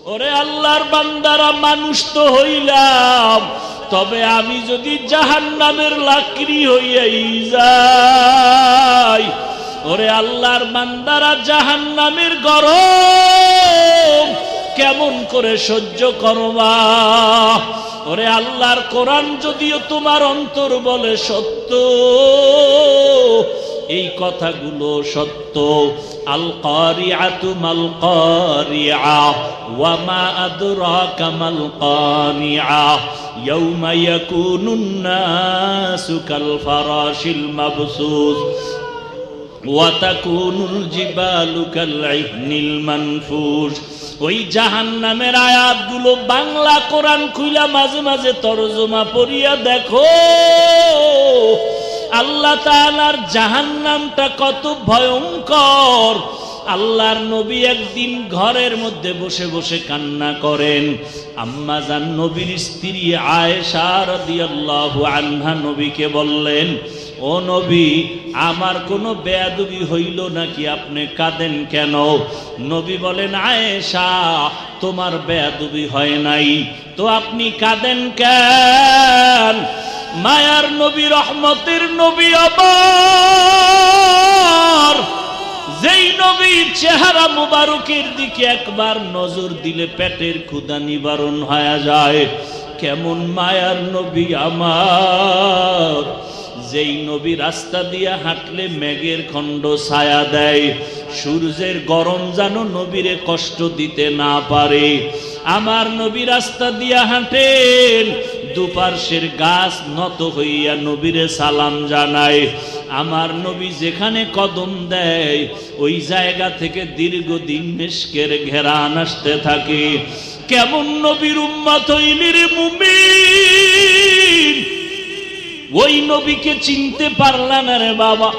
ওরে আল্লাহর বান্দারা, মানুষ তো হইলাম, তবে আমি যদি জাহান্নামের লাকড়ি হইয়াই যাই, ওরে আল্লাহর বান্দারা, জাহান্নামের গরম কেমন করে সহ্য করবা? ওরে আল্লাহর কোরআন যদিও তোমার অন্তর বলে সত্য, এই কথাগুলো সত্য। আল কারিআতু মাল কারিআ ওয়া মা আদরাকা মাল কারিআ ইয়াউমা ইয়াকুনুন নাসু কাল ফারাশিল মাবসুস ওয়া তাকুনুল জিবালু কাল ইহনিল মানফুস। ওই জাহান্নামের আয়াতগুলো বাংলা কোরআন খুইলা মাঝে মাঝে তরজমা পড়িয়া দেখো, আল্লাহ তাআলার জাহান্নামটা কত ভয়ঙ্কর। আল্লাহর নবী একদিন ঘরের মধ্যে বসে বসে কান্না করেন। আম্মা জান নবীর স্ত্রী আয়েশা রাদিয়াল্লাহু আনহা নবীকে বললেন, ও নবী, আমার কোনো বেয়াদবি হইল নাকি, আপনি কাঁদেন কেন? নবী বলেন, আয়েশা, তোমার বেয়াদবি হয় নাই তো আপনি কাঁদেন কেন? মায়ার নবী, রহমতের নবী, আবার যেই নবীর চেহারা মুবারকের দিকে একবার নজর দিলে পেটের ক্ষুধা নিবারণ হয়ে যায়। কেমন মায়ার নবী আমার, যেই নবী রাস্তা দিয়ে হাঁটলে মেঘের খণ্ড ছায়া দেয়, সূর্যের গরম যেন নবীরে কষ্ট দিতে না পারে। আমার নবী রাস্তা দিয়া হাঁটেন, দুপার্শ্বের গাছ নত হইয়া নবীরে সালাম জানায়। আমার নবী যেখানে কদম দেয় ওই জায়গা থেকে দীর্ঘদিন মিশকের ঘেরান আসতে থাকে। কেমন নবীর উম্মত হইলি রে মুমিন, ওই নবীকে চিনতে পারলা না রে বাবা।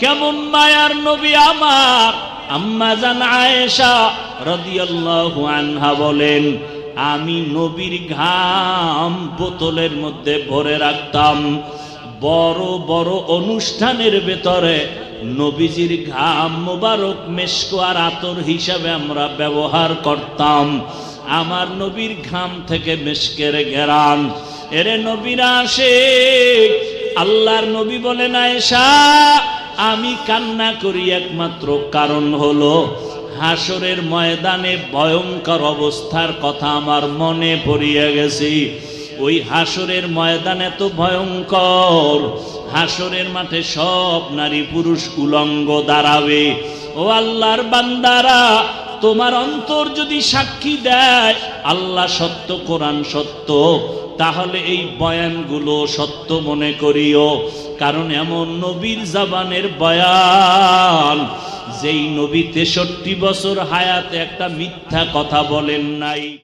কেমন মায়ার নবী আমার। আম্মা জান আয়েশা রাদিয়াল্লাহু আনহা বলেন, আমি নবীর ঘাম বোতলের মধ্যে ভরে রাখতাম। বড় বড় অনুষ্ঠানের ভেতরে নবীজির ঘাম মোবারক মেশক আর আতর হিসাবে আমরা ব্যবহার করতাম। আমার নবীর ঘাম থেকে মেশকের ঘেরান। এরে নবীরা আসে, আল্লাহর নবী বলেন, আয়েশা, আমি কান্না করি একমাত্র কারণ হলো হাসরের ময়দানে ভয়ঙ্কর অবস্থার কথা আমার মনে পড়িয়া গেছে। ওই হাসরের ময়দানে তো ভয়ঙ্কর, হাসরের মাঠে সব নারী পুরুষ উলঙ্গ দাঁড়াবে। ও আল্লাহর বান্দারা, তোমার অন্তর যদি সাক্ষী দেয় আল্লাহ সত্য, কোরআন সত্য, তাহলে এই বয়ানগুলো সত্য মনে করিও। কারণ এমন নবীর জবানের বয়ান, যেই নবী 63 বছর হায়াতে একটা মিথ্যা কথা বলেন নাই।